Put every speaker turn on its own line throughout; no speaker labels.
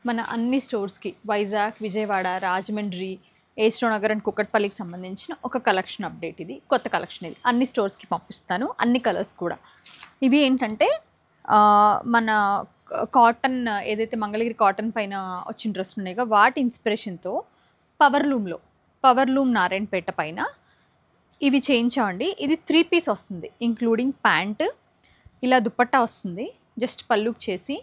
మన అన్ని స్టోర్స్కి Vizag, Vijayawada, Rajahmundry, astro Nagar and కుక్కట్పల్లికి సంబంధించిన ఒక కలెక్షన్ అప్డేట్. ఇది కొత్త కలెక్షన్. ఇది అన్ని స్టోర్స్కి పంపిస్తాను, అన్ని కలర్స్ కూడా. ఇవి ఏంటంటే మన కాటన్, ఏదైతే మంగళగిరి కాటన్ పైన వచ్చిన డ్రెస్ ఉన్నాయో వాటి ఇన్స్పిరేషన్తో పవర్ లూమ్ నారాయణపేట పైన ఇవి చేయించామండి. ఇది 3 పీస్ వస్తుంది, ఇంక్లూడింగ్ ప్యాంట్, ఇలా దుపట్టా వస్తుంది, జస్ట్ పళ్ళుకి చేసి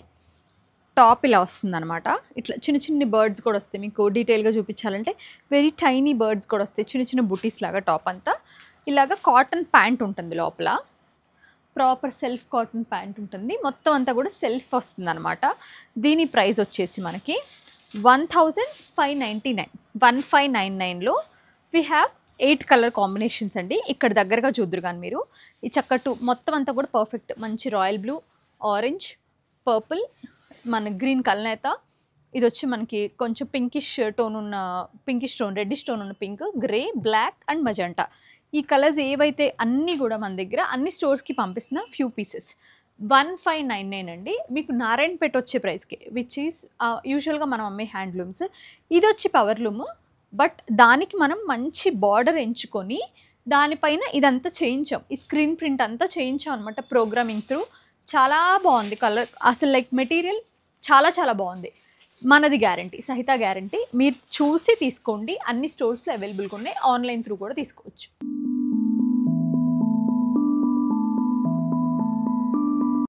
టాప్ ఇలా వస్తుంది అనమాట. ఇట్లా చిన్న చిన్న బర్డ్స్ కూడా వస్తాయి. మీకు డీటెయిల్గా చూపించాలంటే వెరీ టైనీ బర్డ్స్ కూడా వస్తాయి, చిన్న చిన్న బుటీస్ లాగా. టాప్ అంతా ఇలాగ కాటన్ ప్యాంట్ ఉంటుంది, లోపల ప్రాపర్ సెల్ఫ్ కాటన్ ప్యాంట్ ఉంటుంది. మొత్తం అంతా కూడా సెల్ఫ్ వస్తుంది అనమాట. దీని ప్రైస్ వచ్చేసి మనకి 1599, 1599లో వీ హ్యావ్ 8 కలర్ కాంబినేషన్స్ అండి. ఇక్కడ దగ్గరగా చూద్దరు కానీ మీరు ఈ చక్కటు మొత్తం అంతా కూడా పర్ఫెక్ట్. మంచి రాయల్ బ్లూ, ఆరెంజ్, పర్పుల్, మన గ్రీన్ కలనేత, ఇది వచ్చి మనకి కొంచెం పింకిష్ టోన్ ఉన్న రెడ్డిష్ టోన్ ఉన్న pink, grey, black and magenta. ఈ కలర్స్ ఏవైతే అన్నీ కూడా మన దగ్గర అన్ని స్టోర్స్కి పంపిస్తున్న ఫ్యూ పీసెస్. 1599 అండి. మీకు నారాయణపేట వచ్చే ప్రైస్కి, విచ్ ఈస్ యూజువల్గా మనం అమ్మే హ్యాండ్లూమ్స్. ఇది వచ్చి పవర్ లూమ్, బట్ దానికి మనం మంచి బార్డర్ ఎంచుకొని దానిపైన ఇదంతా చేయించాం. ఈ స్క్రీన్ ప్రింట్ అంతా చేయించాం అనమాట, ప్రోగ్రామింగ్ త్రూ. చాలా బాగుంది కలర్, అసలు లైక్ మెటీరియల్ చాలా చాలా బాగుంది. మనది గ్యారంటీ, సహిత గ్యారంటీ. మీరు చూసి తీసుకోండి. అన్ని స్టోర్స్లో అవైలబుల్గా ఉన్నాయి, ఆన్లైన్ త్రూ కూడా తీసుకోవచ్చు.